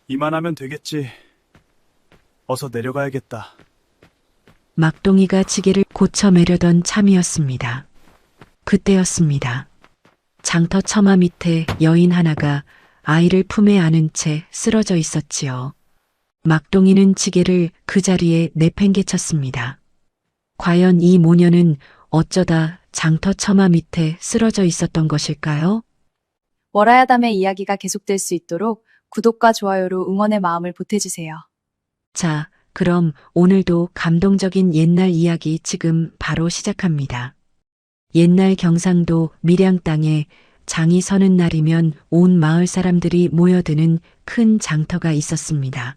이만하면 되겠지. 어서 내려가야겠다. 막동이가 지게를 고쳐매려던 참이었습니다. 그때였습니다. 장터 처마 밑에 여인 하나가 아이를 품에 안은 채 쓰러져 있었지요. 막동이는 지게를 그 자리에 내팽개쳤습니다. 과연 이 모녀는 어쩌다 장터 처마 밑에 쓰러져 있었던 것일까요? 월화야담의 이야기가 계속될 수 있도록 구독과 좋아요로 응원의 마음을 보태주세요. 자, 그럼 오늘도 감동적인 옛날 이야기 지금 바로 시작합니다. 옛날 경상도 밀양 땅에 장이 서는 날이면 온 마을 사람들이 모여드는 큰 장터가 있었습니다.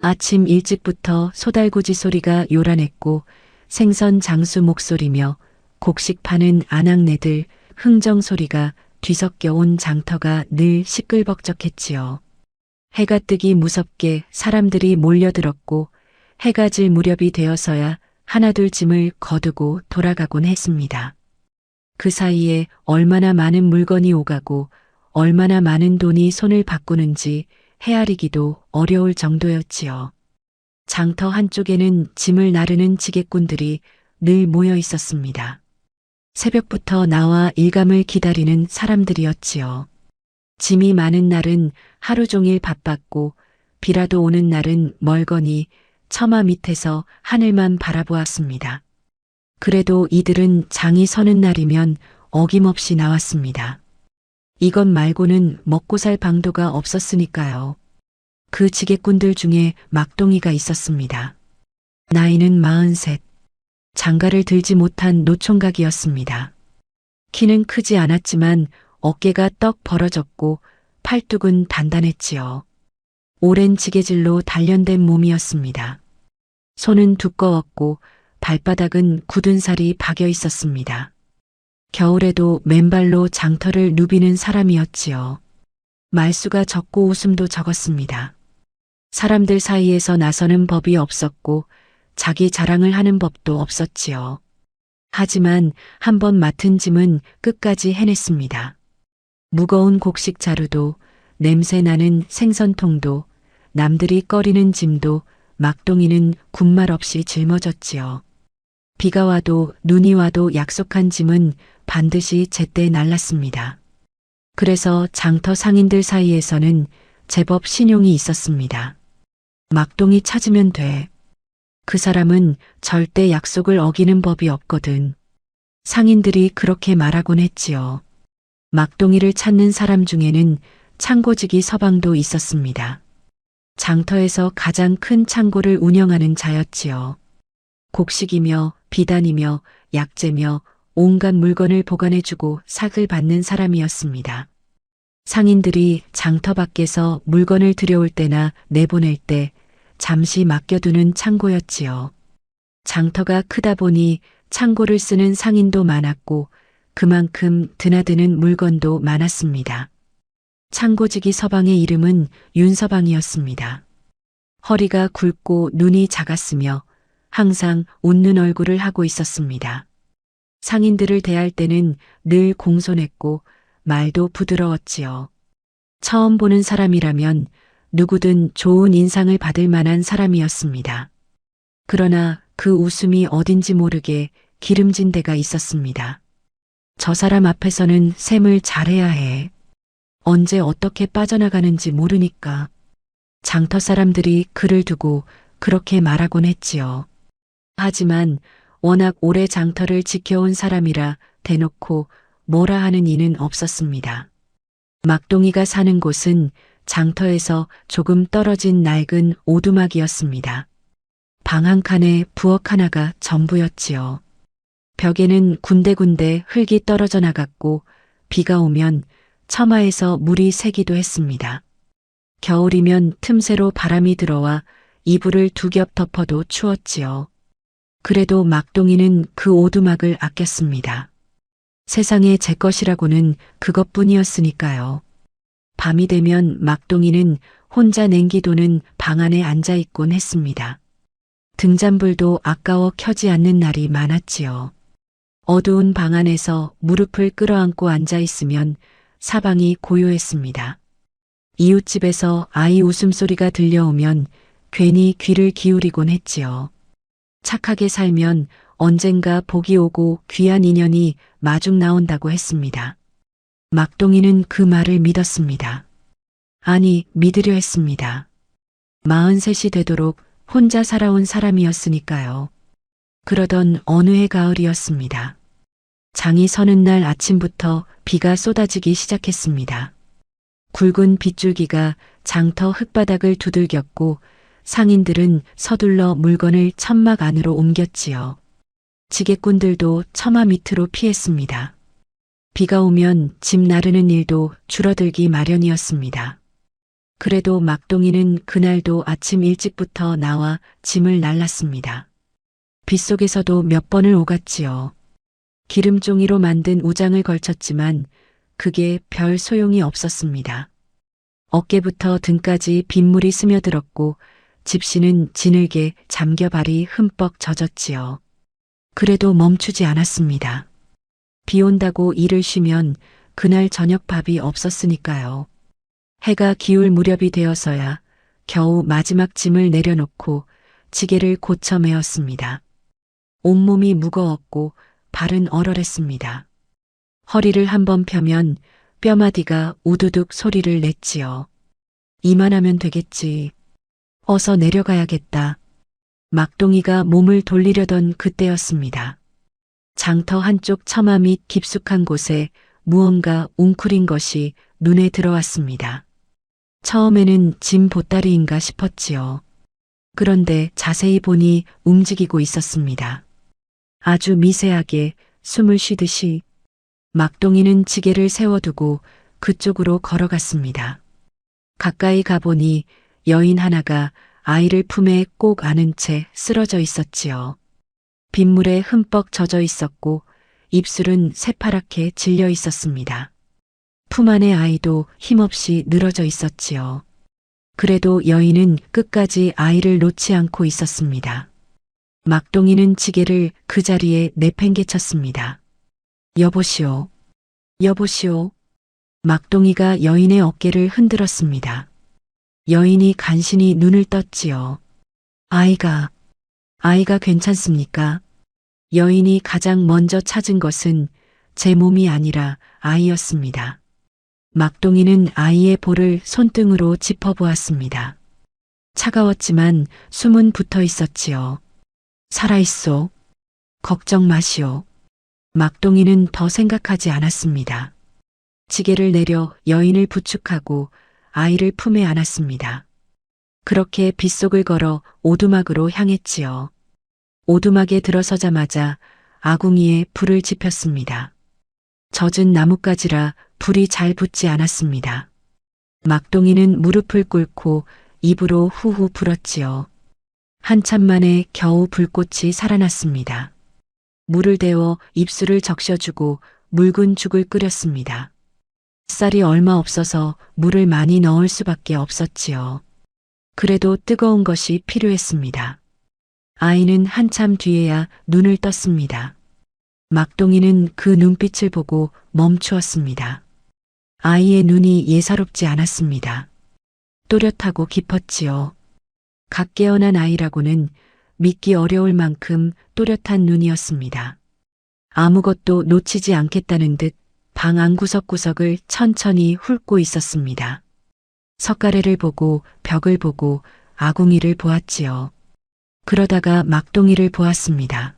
아침 일찍부터 소달구지 소리가 요란했고 생선 장수 목소리며 곡식 파는 아낙네들 흥정 소리가 뒤섞여 온 장터가 늘 시끌벅적했지요. 해가 뜨기 무섭게 사람들이 몰려들었고 해가 질 무렵이 되어서야 하나둘 짐을 거두고 돌아가곤 했습니다. 그 사이에 얼마나 많은 물건이 오가고 얼마나 많은 돈이 손을 바꾸는지 헤아리기도 어려울 정도였지요. 장터 한쪽에는 짐을 나르는 지게꾼들이 늘 모여 있었습니다. 새벽부터 나와 일감을 기다리는 사람들이었지요. 짐이 많은 날은 하루 종일 바빴고 비라도 오는 날은 멀거니 처마 밑에서 하늘만 바라보았습니다. 그래도 이들은 장이 서는 날이면 어김없이 나왔습니다. 이것 말고는 먹고 살 방도가 없었으니까요. 그 지게꾼들 중에 막동이가 있었습니다. 나이는 43. 장가를 들지 못한 노총각이었습니다. 키는 크지 않았지만 어깨가 떡 벌어졌고 팔뚝은 단단했지요. 오랜 지게질로 단련된 몸이었습니다. 손은 두꺼웠고 발바닥은 굳은 살이 박여 있었습니다. 겨울에도 맨발로 장터를 누비는 사람이었지요. 말수가 적고 웃음도 적었습니다. 사람들 사이에서 나서는 법이 없었고 자기 자랑을 하는 법도 없었지요. 하지만 한번 맡은 짐은 끝까지 해냈습니다. 무거운 곡식 자루도 냄새나는 생선통도 남들이 꺼리는 짐도 막동이는 군말 없이 짊어졌지요. 비가 와도 눈이 와도 약속한 짐은 반드시 제때 날랐습니다. 그래서 장터 상인들 사이에서는 제법 신용이 있었습니다. 막동이 찾으면 돼. 그 사람은 절대 약속을 어기는 법이 없거든. 상인들이 그렇게 말하곤 했지요. 막동이를 찾는 사람 중에는 창고지기 서방도 있었습니다. 장터에서 가장 큰 창고를 운영하는 자였지요. 곡식이며 비단이며 약재며 온갖 물건을 보관해주고 삭을 받는 사람이었습니다. 상인들이 장터 밖에서 물건을 들여올 때나 내보낼 때 잠시 맡겨두는 창고였지요. 장터가 크다 보니 창고를 쓰는 상인도 많았고 그만큼 드나드는 물건도 많았습니다. 창고지기 서방의 이름은 윤서방이었습니다. 허리가 굵고 눈이 작았으며 항상 웃는 얼굴을 하고 있었습니다. 상인들을 대할 때는 늘 공손했고 말도 부드러웠지요. 처음 보는 사람이라면 누구든 좋은 인상을 받을 만한 사람이었습니다. 그러나 그 웃음이 어딘지 모르게 기름진 데가 있었습니다. 저 사람 앞에서는 셈을 잘해야 해. 언제 어떻게 빠져나가는지 모르니까. 장터 사람들이 그를 두고 그렇게 말하곤 했지요. 하지만 워낙 오래 장터를 지켜온 사람이라 대놓고 뭐라 하는 이는 없었습니다. 막동이가 사는 곳은 장터에서 조금 떨어진 낡은 오두막이었습니다. 방 한 칸에 부엌 하나가 전부였지요. 벽에는 군데군데 흙이 떨어져 나갔고 비가 오면 처마에서 물이 새기도 했습니다. 겨울이면 틈새로 바람이 들어와 이불을 두 겹 덮어도 추웠지요. 그래도 막동이는 그 오두막을 아꼈습니다. 세상에 제 것이라고는 그것뿐이었으니까요. 밤이 되면 막동이는 혼자 냉기도는 방 안에 앉아 있곤 했습니다. 등잔불도 아까워 켜지 않는 날이 많았지요. 어두운 방 안에서 무릎을 끌어안고 앉아 있으면 사방이 고요했습니다. 이웃집에서 아이 웃음소리가 들려오면 괜히 귀를 기울이곤 했지요. 착하게 살면 언젠가 복이 오고 귀한 인연이 마중 나온다고 했습니다. 막동이는 그 말을 믿었습니다. 아니, 믿으려 했습니다. 43이 되도록 혼자 살아온 사람이었으니까요. 그러던 어느 해 가을이었습니다. 장이 서는 날 아침부터 비가 쏟아지기 시작했습니다. 굵은 빗줄기가 장터 흙바닥을 두들겼고 상인들은 서둘러 물건을 천막 안으로 옮겼지요. 지게꾼들도 처마 밑으로 피했습니다. 비가 오면 집 나르는 일도 줄어들기 마련이었습니다. 그래도 막동이는 그날도 아침 일찍부터 나와 짐을 날랐습니다. 빗속에서도 몇 번을 오갔지요. 기름종이로 만든 우장을 걸쳤지만 그게 별 소용이 없었습니다. 어깨부터 등까지 빗물이 스며들었고 집시는 지늘게 잠겨 발이 흠뻑 젖었지요. 그래도 멈추지 않았습니다. 비 온다고 일을 쉬면 그날 저녁 밥이 없었으니까요. 해가 기울 무렵이 되어서야 겨우 마지막 짐을 내려놓고 지게를 고쳐 메었습니다. 온몸이 무거웠고 발은 얼얼했습니다. 허리를 한번 펴면 뼈마디가 우두둑 소리를 냈지요. 이만하면 되겠지. 어서 내려가야겠다. 막동이가 몸을 돌리려던 그때였습니다. 장터 한쪽 처마 밑 깊숙한 곳에 무언가 웅크린 것이 눈에 들어왔습니다. 처음에는 짐 보따리인가 싶었지요. 그런데 자세히 보니 움직이고 있었습니다. 아주 미세하게 숨을 쉬듯이. 막동이는 지게를 세워두고 그쪽으로 걸어갔습니다. 가까이 가보니 여인 하나가 아이를 품에 꼭 안은 채 쓰러져 있었지요. 빗물에 흠뻑 젖어 있었고 입술은 새파랗게 질려 있었습니다. 품 안의 아이도 힘없이 늘어져 있었지요. 그래도 여인은 끝까지 아이를 놓지 않고 있었습니다. 막동이는 지게를 그 자리에 내팽개쳤습니다. 여보시오. 여보시오. 막동이가 여인의 어깨를 흔들었습니다. 여인이 간신히 눈을 떴지요. 아이가 괜찮습니까? 여인이 가장 먼저 찾은 것은 제 몸이 아니라 아이였습니다. 막동이는 아이의 볼을 손등으로 짚어보았습니다. 차가웠지만 숨은 붙어 있었지요. 살아있소. 걱정 마시오. 막동이는 더 생각하지 않았습니다. 지게를 내려 여인을 부축하고 아이를 품에 안았습니다. 그렇게 빗속을 걸어 오두막으로 향했지요. 오두막에 들어서자마자 아궁이에 불을 지폈습니다. 젖은 나뭇가지라 불이 잘 붙지 않았습니다. 막동이는 무릎을 꿇고 입으로 후후 불었지요. 한참 만에 겨우 불꽃이 살아났습니다. 물을 데워 입술을 적셔주고 묽은 죽을 끓였습니다. 쌀이 얼마 없어서 물을 많이 넣을 수밖에 없었지요. 그래도 뜨거운 것이 필요했습니다. 아이는 한참 뒤에야 눈을 떴습니다. 막동이는 그 눈빛을 보고 멈추었습니다. 아이의 눈이 예사롭지 않았습니다. 또렷하고 깊었지요. 갓 깨어난 아이라고는 믿기 어려울 만큼 또렷한 눈이었습니다. 아무것도 놓치지 않겠다는 듯 방 안 구석구석을 천천히 훑고 있었습니다. 석가래를 보고 벽을 보고 아궁이를 보았지요. 그러다가 막동이를 보았습니다.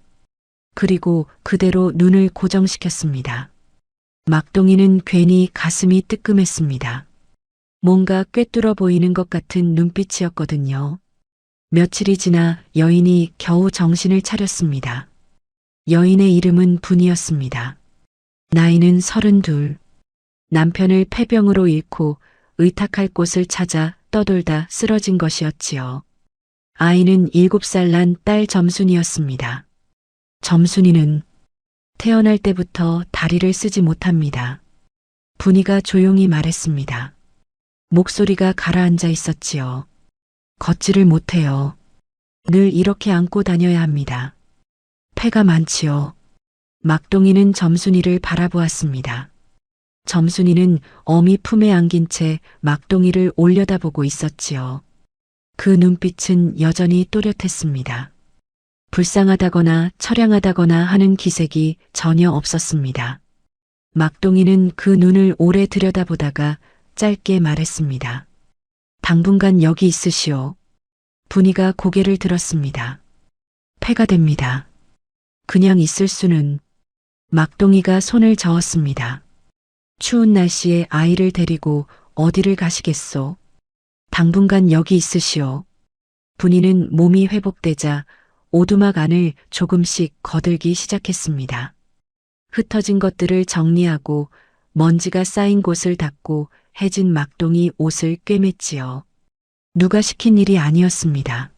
그리고 그대로 눈을 고정시켰습니다. 막동이는 괜히 가슴이 뜨끔했습니다. 뭔가 꿰뚫어 보이는 것 같은 눈빛이었거든요. 며칠이 지나 여인이 겨우 정신을 차렸습니다. 여인의 이름은 분이었습니다. 나이는 32. 남편을 폐병으로 잃고 의탁할 곳을 찾아 떠돌다 쓰러진 것이었지요. 아이는 7살 난 딸 점순이었습니다. 점순이는 태어날 때부터 다리를 쓰지 못합니다. 분이가 조용히 말했습니다. 목소리가 가라앉아 있었지요. 걷지를 못해요. 늘 이렇게 안고 다녀야 합니다. 폐가 많지요. 막동이는 점순이를 바라보았습니다. 점순이는 어미 품에 안긴 채 막동이를 올려다보고 있었지요. 그 눈빛은 여전히 또렷했습니다. 불쌍하다거나 처량하다거나 하는 기색이 전혀 없었습니다. 막동이는 그 눈을 오래 들여다보다가 짧게 말했습니다. 당분간 여기 있으시오. 분이가 고개를 들었습니다. 폐가 됩니다. 그냥 있을 수는. 막동이가 손을 저었습니다. 추운 날씨에 아이를 데리고 어디를 가시겠소? 당분간 여기 있으시오. 분이는 몸이 회복되자 오두막 안을 조금씩 거들기 시작했습니다. 흩어진 것들을 정리하고 먼지가 쌓인 곳을 닦고 해진 막동이 옷을 꿰맸지요. 누가 시킨 일이 아니었습니다.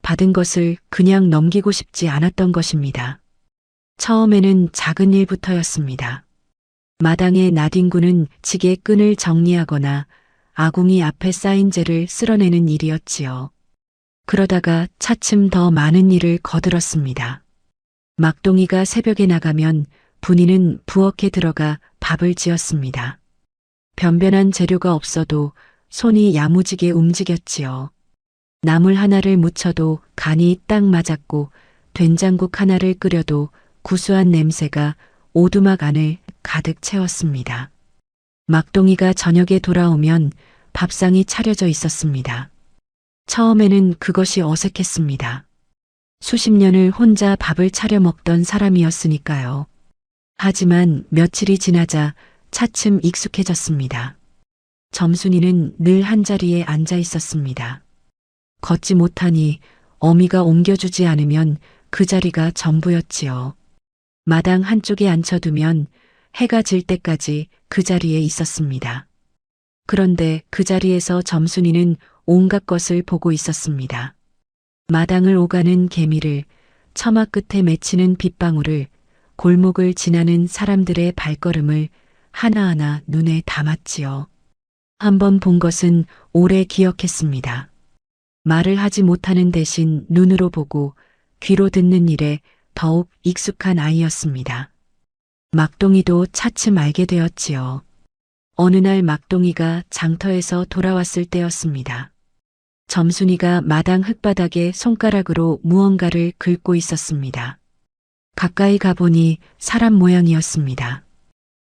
받은 것을 그냥 넘기고 싶지 않았던 것입니다. 처음에는 작은 일부터였습니다. 마당에 나뒹구는 지게 끈을 정리하거나 아궁이 앞에 쌓인 재를 쓸어내는 일이었지요. 그러다가 차츰 더 많은 일을 거들었습니다. 막동이가 새벽에 나가면 분이는 부엌에 들어가 밥을 지었습니다. 변변한 재료가 없어도 손이 야무지게 움직였지요. 나물 하나를 무쳐도 간이 딱 맞았고 된장국 하나를 끓여도 구수한 냄새가 오두막 안을 가득 채웠습니다. 막동이가 저녁에 돌아오면 밥상이 차려져 있었습니다. 처음에는 그것이 어색했습니다. 수십 년을 혼자 밥을 차려 먹던 사람이었으니까요. 하지만 며칠이 지나자 차츰 익숙해졌습니다. 점순이는 늘 한자리에 앉아 있었습니다. 걷지 못하니 어미가 옮겨주지 않으면 그 자리가 전부였지요. 마당 한쪽에 앉혀두면 해가 질 때까지 그 자리에 있었습니다. 그런데 그 자리에서 점순이는 온갖 것을 보고 있었습니다. 마당을 오가는 개미를, 처마 끝에 맺히는 빗방울을, 골목을 지나는 사람들의 발걸음을 하나하나 눈에 담았지요. 한번 본 것은 오래 기억했습니다. 말을 하지 못하는 대신 눈으로 보고 귀로 듣는 일에 더욱 익숙한 아이였습니다. 막동이도 차츰 알게 되었지요. 어느 날 막동이가 장터에서 돌아왔을 때였습니다. 점순이가 마당 흙바닥에 손가락으로 무언가를 긁고 있었습니다. 가까이 가보니 사람 모양이었습니다.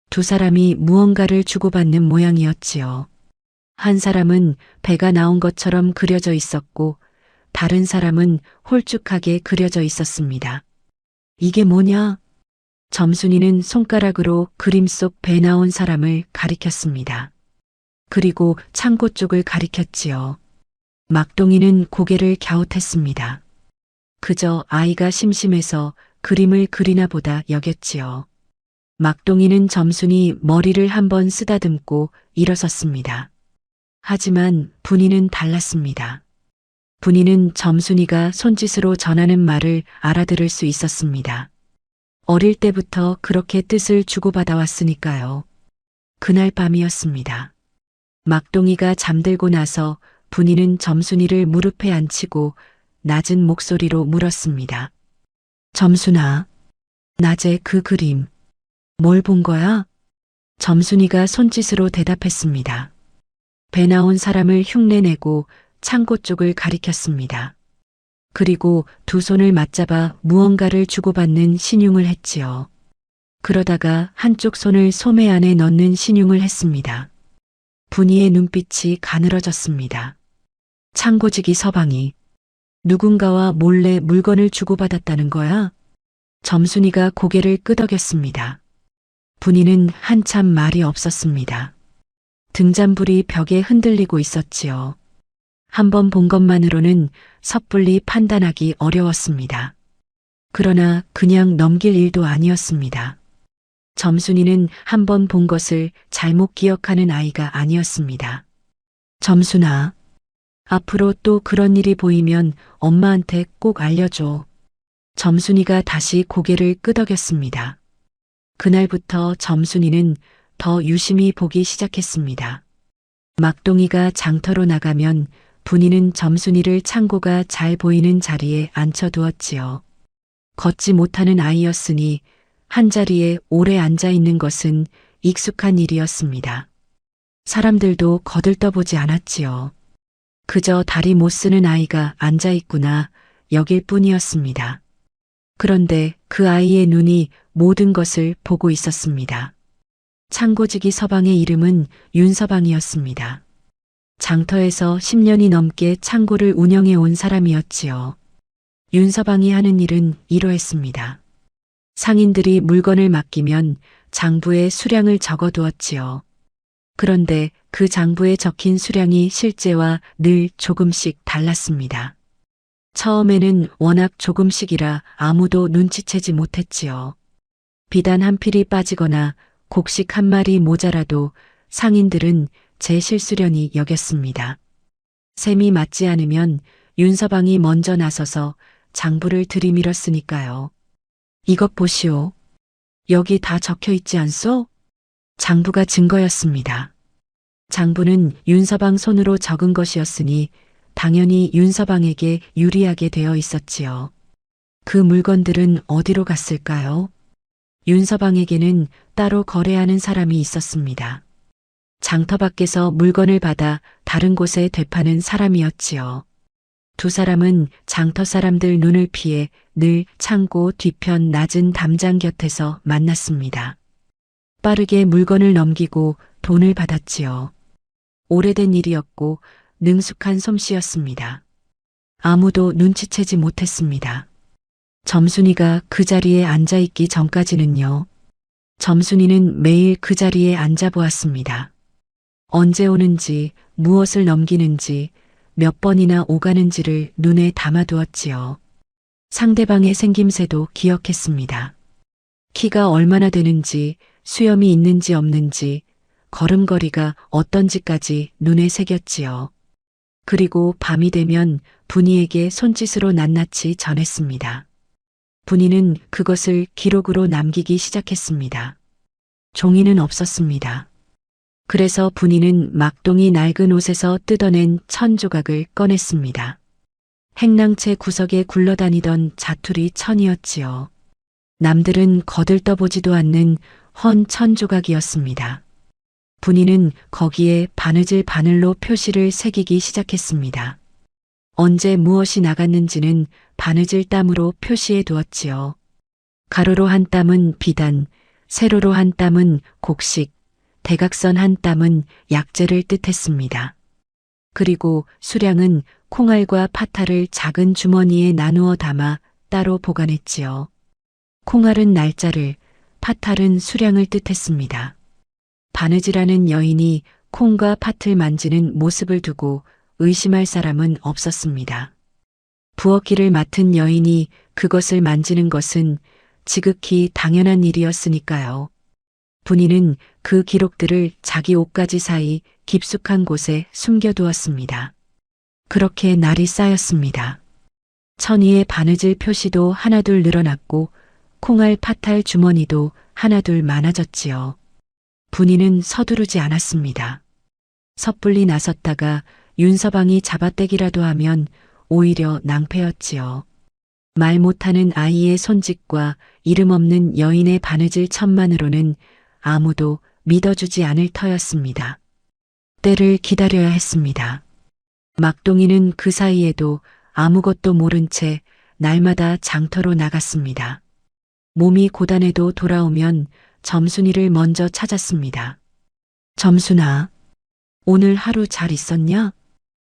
두 사람이 무언가를 주고받는 모양이었지요. 한 사람은 배가 나온 것처럼 그려져 있었고 다른 사람은 홀쭉하게 그려져 있었습니다. 이게 뭐냐? 점순이는 손가락으로 그림 속 배 나온 사람을 가리켰습니다. 그리고 창고 쪽을 가리켰지요. 막동이는 고개를 갸웃했습니다. 그저 아이가 심심해서 그림을 그리나 보다 여겼지요. 막동이는 점순이 머리를 한번 쓰다듬고 일어섰습니다. 하지만 분이는 달랐습니다. 분이는 점순이가 손짓으로 전하는 말을 알아들을 수 있었습니다. 어릴 때부터 그렇게 뜻을 주고받아 왔으니까요. 그날 밤이었습니다. 막동이가 잠들고 나서 분이는 점순이를 무릎에 앉히고 낮은 목소리로 물었습니다. 점순아, 낮에 그 그림, 뭘 본 거야? 점순이가 손짓으로 대답했습니다. 배 나온 사람을 흉내내고 창고 쪽을 가리켰습니다. 그리고 두 손을 맞잡아 무언가를 주고받는 신용을 했지요. 그러다가 한쪽 손을 소매 안에 넣는 신용을 했습니다. 분이의 눈빛이 가늘어졌습니다. 창고지기 서방이 누군가와 몰래 물건을 주고받았다는 거야? 점순이가 고개를 끄덕였습니다. 분이는 한참 말이 없었습니다. 등잔불이 벽에 흔들리고 있었지요. 한번 본 것만으로는 섣불리 판단하기 어려웠습니다. 그러나 그냥 넘길 일도 아니었습니다. 점순이는 한번 본 것을 잘못 기억하는 아이가 아니었습니다. 점순아, 앞으로 또 그런 일이 보이면 엄마한테 꼭 알려줘. 점순이가 다시 고개를 끄덕였습니다. 그날부터 점순이는 더 유심히 보기 시작했습니다. 막동이가 장터로 나가면 분이는 점순이를 창고가 잘 보이는 자리에 앉혀두었지요. 걷지 못하는 아이였으니 한자리에 오래 앉아 있는 것은 익숙한 일이었습니다. 사람들도 거들떠보지 않았지요. 그저 다리 못 쓰는 아이가 앉아 있구나 여길 뿐이었습니다. 그런데 그 아이의 눈이 모든 것을 보고 있었습니다. 창고지기 서방의 이름은 윤서방이었습니다. 장터에서 10년이 넘게 창고를 운영해 온 사람이었지요. 윤서방이 하는 일은 이러했습니다. 상인들이 물건을 맡기면 장부에 수량을 적어두었지요. 그런데 그 장부에 적힌 수량이 실제와 늘 조금씩 달랐습니다. 처음에는 워낙 조금씩이라 아무도 눈치채지 못했지요. 비단 한 필이 빠지거나 곡식 한 마리 모자라도 상인들은 제 실수련이 여겼습니다. 셈이 맞지 않으면 윤서방이 먼저 나서서 장부를 들이밀었으니까요. 이것 보시오. 여기 다 적혀 있지 않소? 장부가 증거였습니다. 장부는 윤서방 손으로 적은 것이었으니 당연히 윤서방에게 유리하게 되어 있었지요. 그 물건들은 어디로 갔을까요? 윤서방에게는 따로 거래하는 사람이 있었습니다. 장터 밖에서 물건을 받아 다른 곳에 되파는 사람이었지요. 두 사람은 장터 사람들 눈을 피해 늘 창고 뒤편 낮은 담장 곁에서 만났습니다. 빠르게 물건을 넘기고 돈을 받았지요. 오래된 일이었고 능숙한 솜씨였습니다. 아무도 눈치채지 못했습니다. 점순이가 그 자리에 앉아있기 전까지는요. 점순이는 매일 그 자리에 앉아보았습니다. 언제 오는지, 무엇을 넘기는지, 몇 번이나 오가는지를 눈에 담아두었지요. 상대방의 생김새도 기억했습니다. 키가 얼마나 되는지, 수염이 있는지 없는지, 걸음걸이가 어떤지까지 눈에 새겼지요. 그리고 밤이 되면 분이에게 손짓으로 낱낱이 전했습니다. 분이는 그것을 기록으로 남기기 시작했습니다. 종이는 없었습니다. 그래서 분이는 막동이 낡은 옷에서 뜯어낸 천조각을 꺼냈습니다. 행랑채 구석에 굴러다니던 자투리 천이었지요. 남들은 거들떠보지도 않는 헌 천조각이었습니다. 분이는 거기에 바느질 바늘로 표시를 새기기 시작했습니다. 언제 무엇이 나갔는지는 바느질 땀으로 표시해 두었지요. 가로로 한 땀은 비단, 세로로 한 땀은 곡식, 대각선 한 땀은 약재를 뜻했습니다. 그리고 수량은 콩알과 파탈을 작은 주머니에 나누어 담아 따로 보관했지요. 콩알은 날짜를, 파탈은 수량을 뜻했습니다. 바느질하는 여인이 콩과 팥을 만지는 모습을 두고 의심할 사람은 없었습니다. 부엌일을 맡은 여인이 그것을 만지는 것은 지극히 당연한 일이었으니까요. 분이는 그 기록들을 자기 옷가지 사이 깊숙한 곳에 숨겨두었습니다. 그렇게 날이 쌓였습니다. 천이의 바느질 표시도 하나둘 늘어났고 콩알 파탈 주머니도 하나둘 많아졌지요. 분이는 서두르지 않았습니다. 섣불리 나섰다가 윤서방이 잡아떼기라도 하면 오히려 낭패였지요. 말 못하는 아이의 손짓과 이름 없는 여인의 바느질 천만으로는 아무도 믿어주지 않을 터였습니다. 때를 기다려야 했습니다. 막동이는 그 사이에도 아무것도 모른 채 날마다 장터로 나갔습니다. 몸이 고단해도 돌아오면 점순이를 먼저 찾았습니다. 점순아, 오늘 하루 잘 있었냐?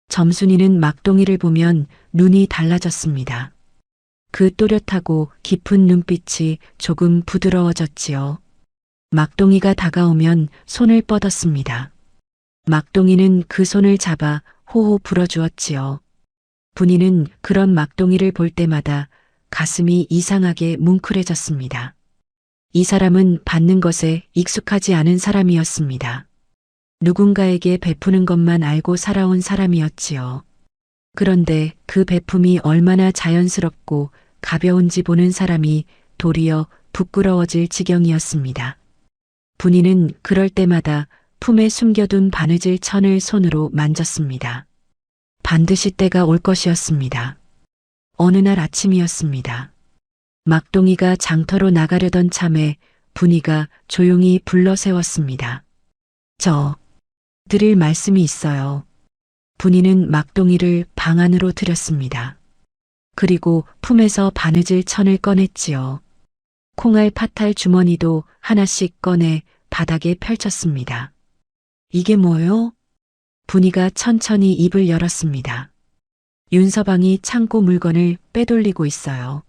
점순이는 막동이를 보면 눈이 달라졌습니다. 그 또렷하고 깊은 눈빛이 조금 부드러워졌지요. 막동이가 다가오면 손을 뻗었습니다. 막동이는 그 손을 잡아 호호 불어주었지요. 분이는 그런 막동이를 볼 때마다 가슴이 이상하게 뭉클해졌습니다. 이 사람은 받는 것에 익숙하지 않은 사람이었습니다. 누군가에게 베푸는 것만 알고 살아온 사람이었지요. 그런데 그 베품이 얼마나 자연스럽고 가벼운지 보는 사람이 도리어 부끄러워질 지경이었습니다. 분이는 그럴 때마다 품에 숨겨둔 바느질 천을 손으로 만졌습니다. 반드시 때가 올 것이었습니다. 어느 날 아침이었습니다. 막동이가 장터로 나가려던 참에 분이가 조용히 불러 세웠습니다. 저 드릴 말씀이 있어요. 분이는 막동이를 방 안으로 들였습니다. 그리고 품에서 바느질 천을 꺼냈지요. 콩알 파탈 주머니도 하나씩 꺼내 바닥에 펼쳤습니다. 이게 뭐요? 분이가 천천히 입을 열었습니다. 윤서방이 창고 물건을 빼돌리고 있어요.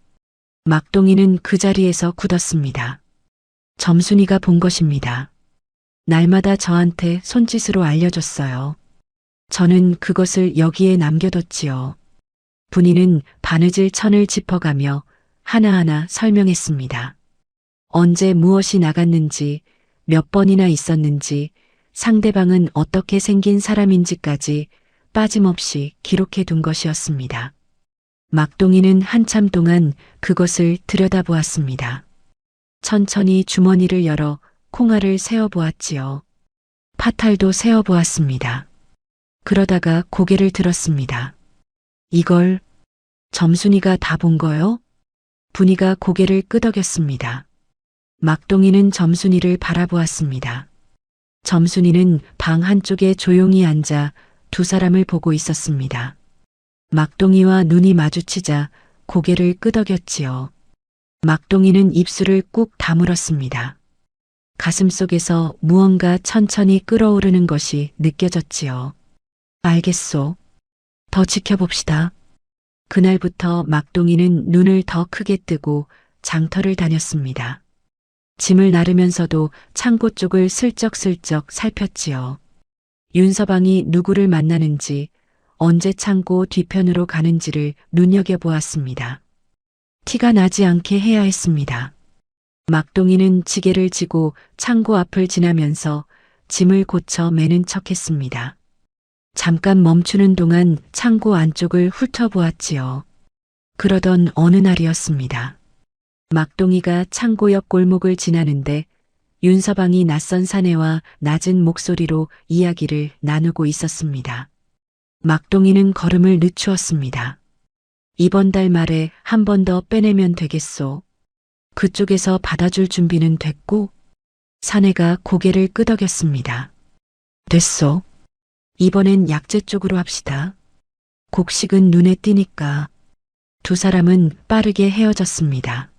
막동이는 그 자리에서 굳었습니다. 점순이가 본 것입니다. 날마다 저한테 손짓으로 알려줬어요. 저는 그것을 여기에 남겨뒀지요. 분이는 바느질 천을 짚어가며 하나하나 설명했습니다. 언제 무엇이 나갔는지, 몇 번이나 있었는지, 상대방은 어떻게 생긴 사람인지까지 빠짐없이 기록해 둔 것이었습니다. 막동이는 한참 동안 그것을 들여다보았습니다. 천천히 주머니를 열어 콩알을 세어보았지요. 파탈도 세어보았습니다. 그러다가 고개를 들었습니다. 이걸 점순이가 다 본 거요? 분이가 고개를 끄덕였습니다. 막동이는 점순이를 바라보았습니다. 점순이는 방 한쪽에 조용히 앉아 두 사람을 보고 있었습니다. 막동이와 눈이 마주치자 고개를 끄덕였지요. 막동이는 입술을 꾹 다물었습니다. 가슴속에서 무언가 천천히 끓어오르는 것이 느껴졌지요. 알겠소. 더 지켜봅시다. 그날부터 막동이는 눈을 더 크게 뜨고 장터를 다녔습니다. 짐을 나르면서도 창고 쪽을 슬쩍슬쩍 살폈지요. 윤서방이 누구를 만나는지, 언제 창고 뒤편으로 가는지를 눈여겨보았습니다. 티가 나지 않게 해야 했습니다. 막동이는 지게를 지고 창고 앞을 지나면서 짐을 고쳐 매는 척했습니다. 잠깐 멈추는 동안 창고 안쪽을 훑어보았지요. 그러던 어느 날이었습니다. 막동이가 창고 옆 골목을 지나는데 윤서방이 낯선 사내와 낮은 목소리로 이야기를 나누고 있었습니다. 막동이는 걸음을 늦추었습니다. 이번 달 말에 한 번 더 빼내면 되겠소. 그쪽에서 받아줄 준비는 됐고? 사내가 고개를 끄덕였습니다. 됐소. 이번엔 약재 쪽으로 합시다. 곡식은 눈에 띄니까. 두 사람은 빠르게 헤어졌습니다.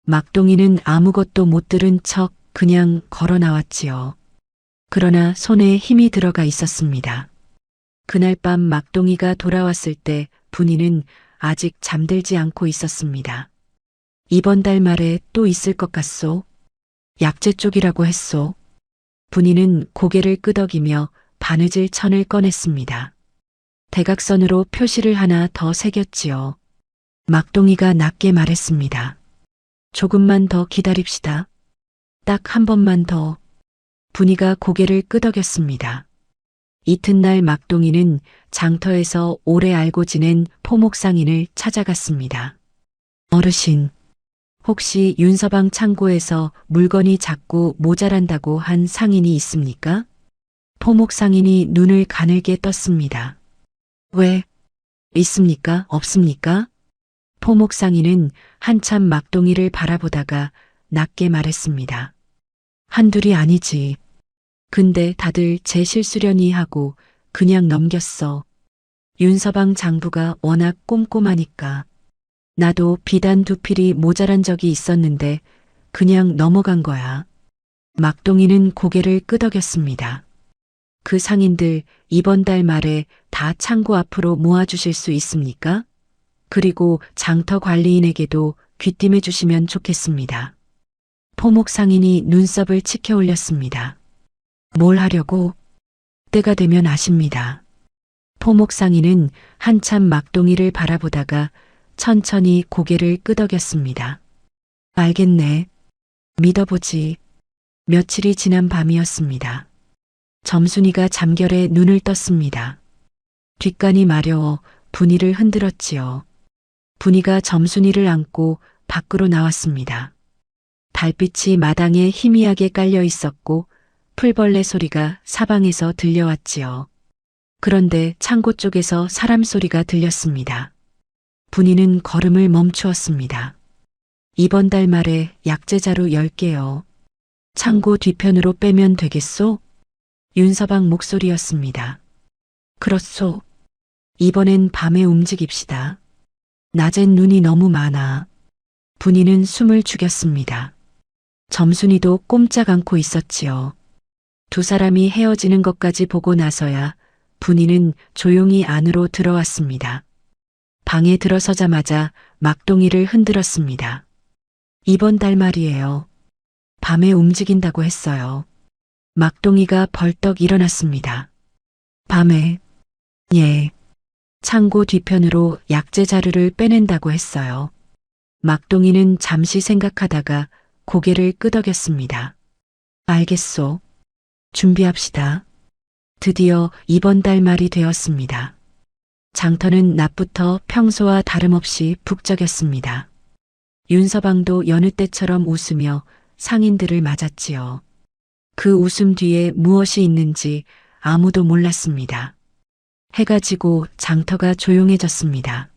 막동이는 아무것도 못 들은 척 그냥 걸어 나왔지요. 그러나 손에 힘이 들어가 있었습니다. 그날 밤 막동이가 돌아왔을 때 분이는 아직 잠들지 않고 있었습니다. 이번 달 말에 또 있을 것 같소. 약재 쪽이라고 했소. 분이는 고개를 끄덕이며 바느질 천을 꺼냈습니다. 대각선으로 표시를 하나 더 새겼지요. 막동이가 낮게 말했습니다. 조금만 더 기다립시다. 딱 한 번만 더. 분이가 고개를 끄덕였습니다. 이튿날 막동이는 장터에서 오래 알고 지낸 포목상인을 찾아갔습니다. 어르신, 혹시 윤서방 창고에서 물건이 자꾸 모자란다고 한 상인이 있습니까? 포목상인이 눈을 가늘게 떴습니다. 왜? 있습니까? 없습니까? 포목상인은 한참 막동이를 바라보다가 낮게 말했습니다. 한둘이 아니지. 근데 다들 제 실수려니 하고 그냥 넘겼어. 윤서방 장부가 워낙 꼼꼼하니까. 나도 비단 두 필이 모자란 적이 있었는데 그냥 넘어간 거야. 막동이는 고개를 끄덕였습니다. 그 상인들 이번 달 말에 다 창고 앞으로 모아주실 수 있습니까? 그리고 장터 관리인에게도 귀띔해 주시면 좋겠습니다. 포목 상인이 눈썹을 치켜 올렸습니다. 뭘 하려고? 때가 되면 아십니다. 포목 상인은 한참 막동이를 바라보다가 천천히 고개를 끄덕였습니다. 알겠네. 믿어보지. 며칠이 지난 밤이었습니다. 점순이가 잠결에 눈을 떴습니다. 뒷간이 마려워 분이를 흔들었지요. 분이가 점순이를 안고 밖으로 나왔습니다. 달빛이 마당에 희미하게 깔려 있었고 풀벌레 소리가 사방에서 들려왔지요. 그런데 창고 쪽에서 사람 소리가 들렸습니다. 분이는 걸음을 멈추었습니다. 이번 달 말에 약재자루 10개요. 창고 뒤편으로 빼면 되겠소? 윤서방 목소리였습니다. 그렇소. 이번엔 밤에 움직입시다. 낮엔 눈이 너무 많아. 분이는 숨을 죽였습니다. 점순이도 꼼짝 않고 있었지요. 두 사람이 헤어지는 것까지 보고 나서야 분이는 조용히 안으로 들어왔습니다. 방에 들어서자마자 막동이를 흔들었습니다. 이번 달 말이에요. 밤에 움직인다고 했어요. 막동이가 벌떡 일어났습니다. 밤에, 예. 창고 뒤편으로 약재 자루를 빼낸다고 했어요. 막동이는 잠시 생각하다가 고개를 끄덕였습니다. 알겠소. 준비합시다. 드디어 이번 달 말이 되었습니다. 장터는 낮부터 평소와 다름없이 북적였습니다. 윤서방도 여느 때처럼 웃으며 상인들을 맞았지요. 그 웃음 뒤에 무엇이 있는지 아무도 몰랐습니다. 해가 지고 장터가 조용해졌습니다.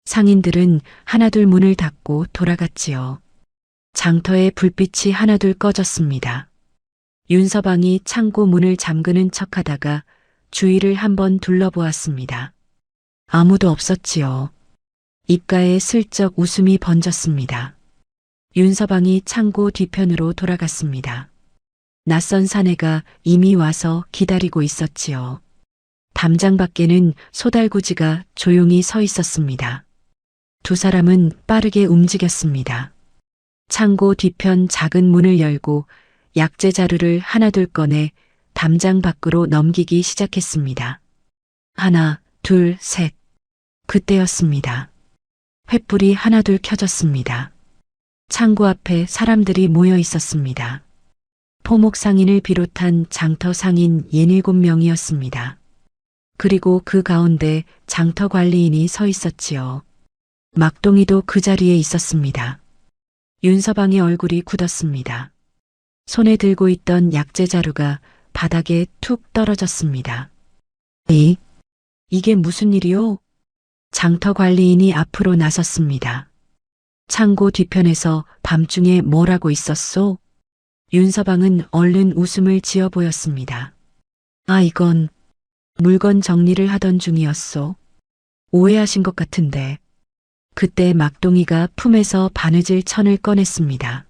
상인들은 하나둘 문을 닫고 돌아갔지요. 장터의 불빛이 하나둘 꺼졌습니다. 윤서방이 창고 문을 잠그는 척하다가 주위를 한번 둘러보았습니다. 아무도 없었지요. 입가에 슬쩍 웃음이 번졌습니다. 윤서방이 창고 뒤편으로 돌아갔습니다. 낯선 사내가 이미 와서 기다리고 있었지요. 담장 밖에는 소달구지가 조용히 서 있었습니다. 두 사람은 빠르게 움직였습니다. 창고 뒤편 작은 문을 열고 약재 자루를 하나둘 꺼내 담장 밖으로 넘기기 시작했습니다. 하나, 둘, 셋. 그때였습니다. 횃불이 하나둘 켜졌습니다. 창고 앞에 사람들이 모여 있었습니다. 포목 상인을 비롯한 장터 상인 67명이었습니다. 그리고 그 가운데 장터 관리인이 서 있었지요. 막동이도 그 자리에 있었습니다. 윤서방의 얼굴이 굳었습니다. 손에 들고 있던 약재 자루가 바닥에 툭 떨어졌습니다. 이게 무슨 일이요? 장터 관리인이 앞으로 나섰습니다. 창고 뒤편에서 밤중에 뭘 하고 있었소? 윤서방은 얼른 웃음을 지어 보였습니다. 이건 물건 정리를 하던 중이었소. 오해하신 것 같은데. 그때 막동이가 품에서 바느질 천을 꺼냈습니다.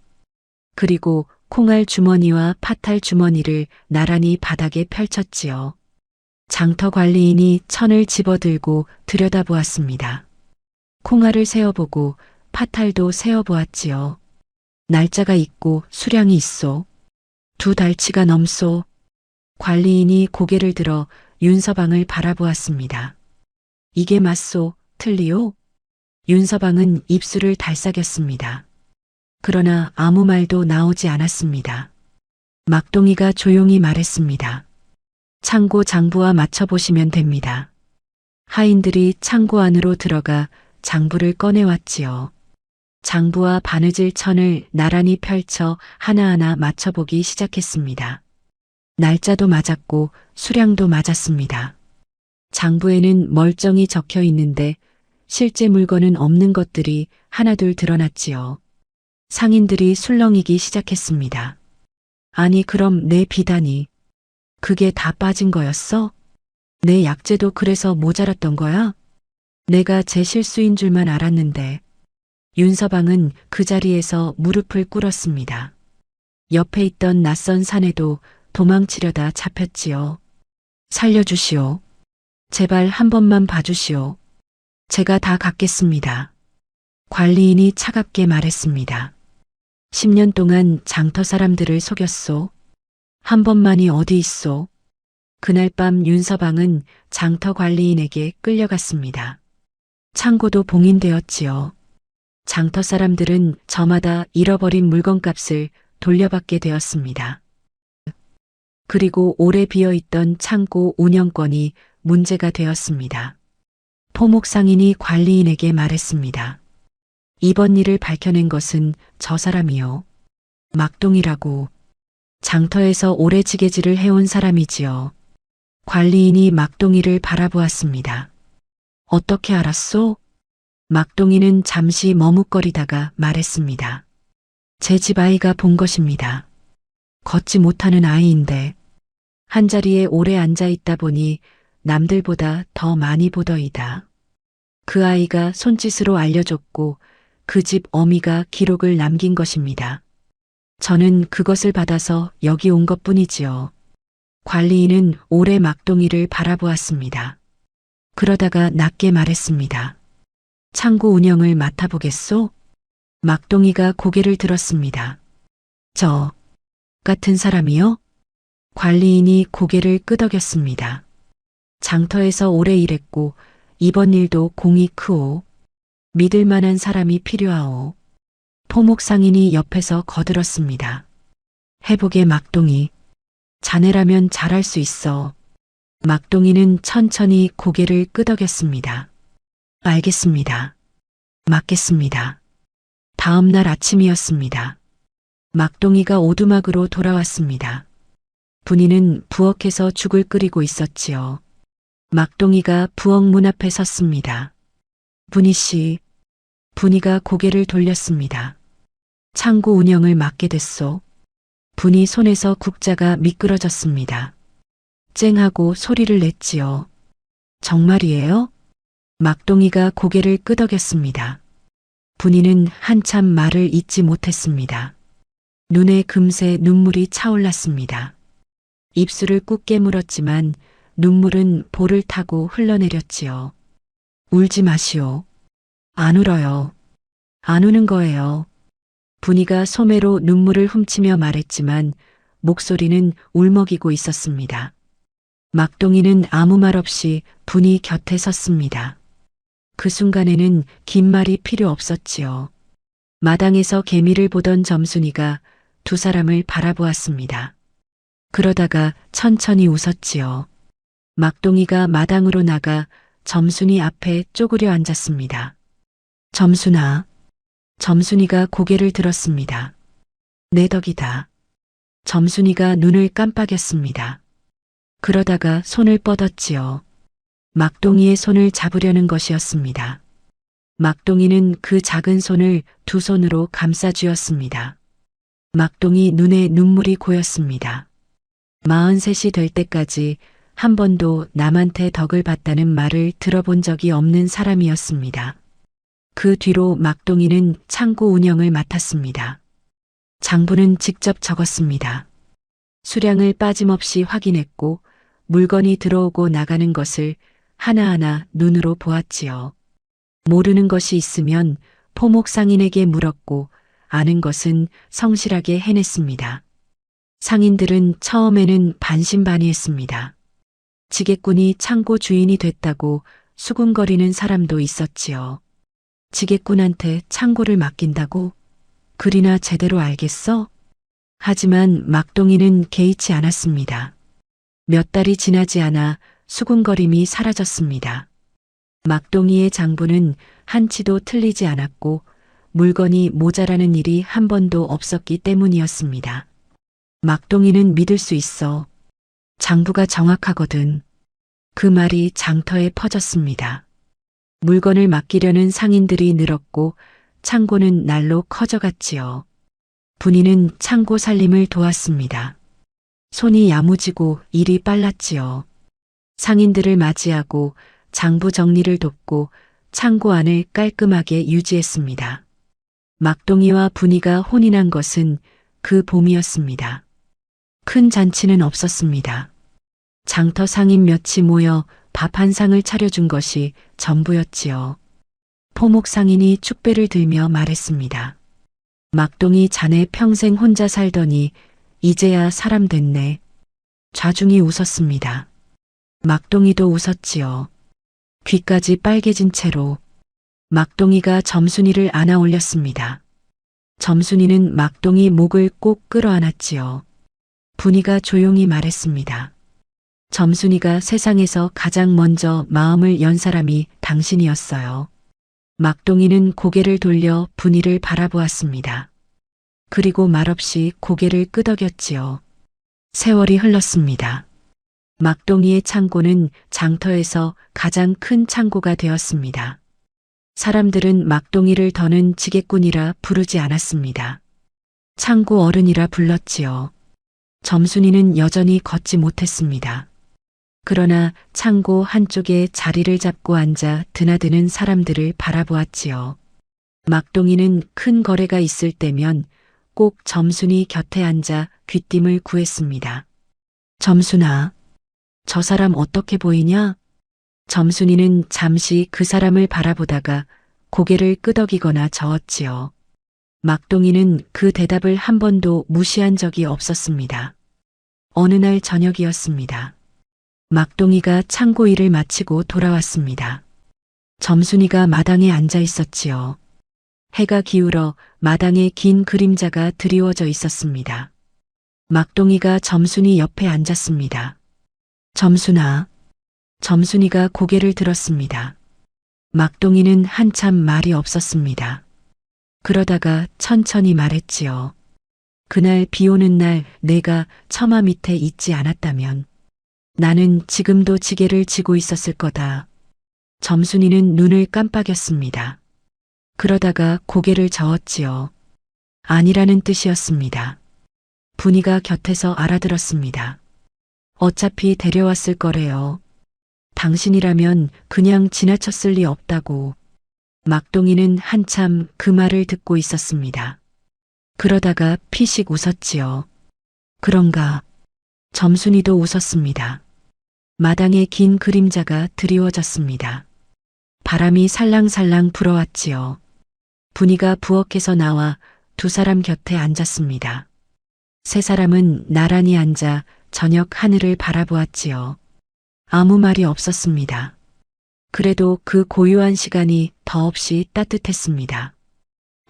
그리고 콩알 주머니와 팥알 주머니를 나란히 바닥에 펼쳤지요. 장터 관리인이 천을 집어들고 들여다보았습니다. 콩알을 세어보고 팥알도 세어보았지요. 날짜가 있고 수량이 있소. 2달치가 넘소. 관리인이 고개를 들어 윤서방을 바라보았습니다. 이게 맞소, 틀리오? 윤서방은 입술을 달싹였습니다. 그러나 아무 말도 나오지 않았습니다. 막동이가 조용히 말했습니다. 창고 장부와 맞춰보시면 됩니다. 하인들이 창고 안으로 들어가 장부를 꺼내왔지요. 장부와 바느질 천을 나란히 펼쳐 하나하나 맞춰보기 시작했습니다. 날짜도 맞았고 수량도 맞았습니다. 장부에는 멀쩡히 적혀 있는데 실제 물건은 없는 것들이 하나둘 드러났지요. 상인들이 술렁이기 시작했습니다. 아니 그럼 내 비단이 그게 다 빠진 거였어? 내 약재도 그래서 모자랐던 거야? 내가 제 실수인 줄만 알았는데. 윤서방은 그 자리에서 무릎을 꿇었습니다. 옆에 있던 낯선 사내도 도망치려다 잡혔지요. 살려주시오. 제발 한 번만 봐주시오. 제가 다 갚겠습니다. 관리인이 차갑게 말했습니다. 10년 동안 장터 사람들을 속였소. 한 번만이 어디 있소. 그날 밤 윤서방은 장터 관리인에게 끌려갔습니다. 창고도 봉인되었지요. 장터 사람들은 저마다 잃어버린 물건값을 돌려받게 되었습니다. 그리고 오래 비어있던 창고 운영권이 문제가 되었습니다. 포목 상인이 관리인에게 말했습니다. 이번 일을 밝혀낸 것은 저 사람이요. 막동이라고. 장터에서 오래 지게질을 해온 사람이지요. 관리인이 막동이를 바라보았습니다. 어떻게 알았소? 막동이는 잠시 머뭇거리다가 말했습니다. 제 집 아이가 본 것입니다. 걷지 못하는 아이인데 한자리에 오래 앉아 있다 보니 남들보다 더 많이 보더이다. 그 아이가 손짓으로 알려줬고 그 집 어미가 기록을 남긴 것입니다. 저는 그것을 받아서 여기 온 것뿐이지요. 관리인은 오래 막동이를 바라보았습니다. 그러다가 낮게 말했습니다. 창고 운영을 맡아보겠소? 막동이가 고개를 들었습니다. 저 같은 사람이요? 관리인이 고개를 끄덕였습니다. 장터에서 오래 일했고 이번 일도 공이 크오. 믿을 만한 사람이 필요하오. 포목상인이 옆에서 거들었습니다. 해보게 막동이. 자네라면 잘할 수 있어. 막동이는 천천히 고개를 끄덕였습니다. 알겠습니다. 맡겠습니다. 다음 날 아침이었습니다. 막동이가 오두막으로 돌아왔습니다. 분이는 부엌에서 죽을 끓이고 있었지요. 막동이가 부엌 문 앞에 섰습니다. 분이 씨. 분이가 고개를 돌렸습니다. 창고 운영을 맡게 됐소. 분이 손에서 국자가 미끄러졌습니다. 쨍하고 소리를 냈지요. 정말이에요? 막동이가 고개를 끄덕였습니다. 분이는 한참 말을 잇지 못했습니다. 눈에 금세 눈물이 차올랐습니다. 입술을 꾹 깨물었지만 눈물은 볼을 타고 흘러내렸지요. 울지 마시오. 안 울어요. 안 우는 거예요. 분이가 소매로 눈물을 훔치며 말했지만 목소리는 울먹이고 있었습니다. 막동이는 아무 말 없이 분이 곁에 섰습니다. 그 순간에는 긴 말이 필요 없었지요. 마당에서 개미를 보던 점순이가 두 사람을 바라보았습니다. 그러다가 천천히 웃었지요. 막동이가 마당으로 나가 점순이 앞에 쪼그려 앉았습니다. 점순아. 점순이가 고개를 들었습니다. 내 덕이다. 점순이가 눈을 깜빡였습니다. 그러다가 손을 뻗었지요. 막동이의 손을 잡으려는 것이었습니다. 막동이는 그 작은 손을 두 손으로 감싸 쥐었습니다. 막동이 눈에 눈물이 고였습니다. 43이 될 때까지 한 번도 남한테 덕을 봤다는 말을 들어본 적이 없는 사람이었습니다. 그 뒤로 막동이는 창고 운영을 맡았습니다. 장부는 직접 적었습니다. 수량을 빠짐없이 확인했고 물건이 들어오고 나가는 것을 하나하나 눈으로 보았지요. 모르는 것이 있으면 포목상인에게 물었고 아는 것은 성실하게 해냈습니다. 상인들은 처음에는 반신반의했습니다. 지게꾼이 창고 주인이 됐다고 수군거리는 사람도 있었지요. 지게꾼한테 창고를 맡긴다고? 그리나 제대로 알겠어? 하지만 막동이는 개의치 않았습니다. 몇 달이 지나지 않아 수군거림이 사라졌습니다. 막동이의 장부는 한치도 틀리지 않았고 물건이 모자라는 일이 한 번도 없었기 때문이었습니다. 막동이는 믿을 수 있어. 장부가 정확하거든. 그 말이 장터에 퍼졌습니다. 물건을 맡기려는 상인들이 늘었고 창고는 날로 커져갔지요. 분이는 창고 살림을 도왔습니다. 손이 야무지고 일이 빨랐지요. 상인들을 맞이하고 장부 정리를 돕고 창고 안을 깔끔하게 유지했습니다. 막동이와 분이가 혼인한 것은 그 봄이었습니다. 큰 잔치는 없었습니다. 장터 상인 몇이 모여 밥 한 상을 차려준 것이 전부였지요. 포목 상인이 축배를 들며 말했습니다. 막동이 자네 평생 혼자 살더니 이제야 사람 됐네. 좌중이 웃었습니다. 막동이도 웃었지요. 귀까지 빨개진 채로 막동이가 점순이를 안아 올렸습니다. 점순이는 막동이 목을 꼭 끌어안았지요. 분이가 조용히 말했습니다. 점순이가 세상에서 가장 먼저 마음을 연 사람이 당신이었어요. 막동이는 고개를 돌려 분이를 바라보았습니다. 그리고 말없이 고개를 끄덕였지요. 세월이 흘렀습니다. 막동이의 창고는 장터에서 가장 큰 창고가 되었습니다. 사람들은 막동이를 더는 지게꾼이라 부르지 않았습니다. 창고 어른이라 불렀지요. 점순이는 여전히 걷지 못했습니다. 그러나 창고 한쪽에 자리를 잡고 앉아 드나드는 사람들을 바라보았지요. 막동이는 큰 거래가 있을 때면 꼭 점순이 곁에 앉아 귀띔을 구했습니다. 점순아, 저 사람 어떻게 보이냐? 점순이는 잠시 그 사람을 바라보다가 고개를 끄덕이거나 저었지요. 막동이는 그 대답을 한 번도 무시한 적이 없었습니다. 어느 날 저녁이었습니다. 막동이가 창고 일을 마치고 돌아왔습니다. 점순이가 마당에 앉아 있었지요. 해가 기울어 마당에 긴 그림자가 드리워져 있었습니다. 막동이가 점순이 옆에 앉았습니다. 점순아. 점순이가 고개를 들었습니다. 막동이는 한참 말이 없었습니다. 그러다가 천천히 말했지요. 그날 비 오는 날 내가 처마 밑에 있지 않았다면 나는 지금도 지게를 지고 있었을 거다. 점순이는 눈을 깜빡였습니다. 그러다가 고개를 저었지요. 아니라는 뜻이었습니다. 분이가 곁에서 알아들었습니다. 어차피 데려왔을 거래요. 당신이라면 그냥 지나쳤을 리 없다고. 막동이는 한참 그 말을 듣고 있었습니다. 그러다가 피식 웃었지요. 그런가. 점순이도 웃었습니다. 마당에 긴 그림자가 드리워졌습니다. 바람이 살랑살랑 불어왔지요. 분이가 부엌에서 나와 두 사람 곁에 앉았습니다. 세 사람은 나란히 앉아 저녁 하늘을 바라보았지요. 아무 말이 없었습니다. 그래도 그 고요한 시간이 더없이 따뜻했습니다.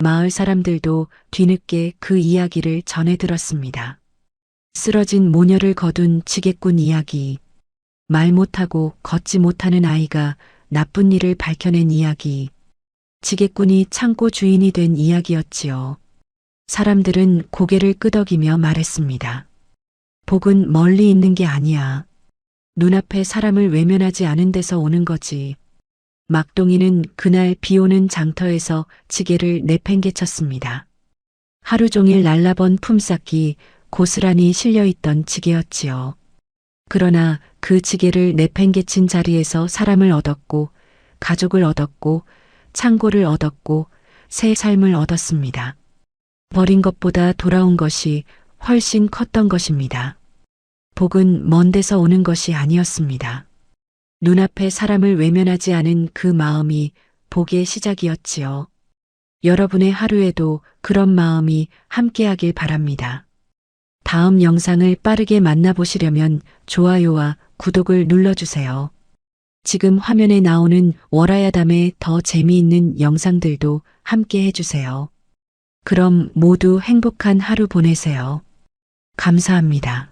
마을 사람들도 뒤늦게 그 이야기를 전해 들었습니다. 쓰러진 모녀를 거둔 지게꾼 이야기, 말 못하고 걷지 못하는 아이가 나쁜 일을 밝혀낸 이야기, 지게꾼이 창고 주인이 된 이야기였지요. 사람들은 고개를 끄덕이며 말했습니다. 복은 멀리 있는 게 아니야. 눈앞에 사람을 외면하지 않은 데서 오는 거지. 막동이는 그날 비 오는 장터에서 지게를 내팽개쳤습니다. 하루 종일 날라번 품삯이 고스란히 실려있던 지게였지요. 그러나 그 지게를 내팽개친 자리에서 사람을 얻었고, 가족을 얻었고, 창고를 얻었고, 새 삶을 얻었습니다. 버린 것보다 돌아온 것이 훨씬 컸던 것입니다. 복은 먼 데서 오는 것이 아니었습니다. 눈앞에 사람을 외면하지 않은 그 마음이 복의 시작이었지요. 여러분의 하루에도 그런 마음이 함께하길 바랍니다. 다음 영상을 빠르게 만나보시려면 좋아요와 구독을 눌러주세요. 지금 화면에 나오는 월화야담의 더 재미있는 영상들도 함께 해주세요. 그럼 모두 행복한 하루 보내세요. 감사합니다.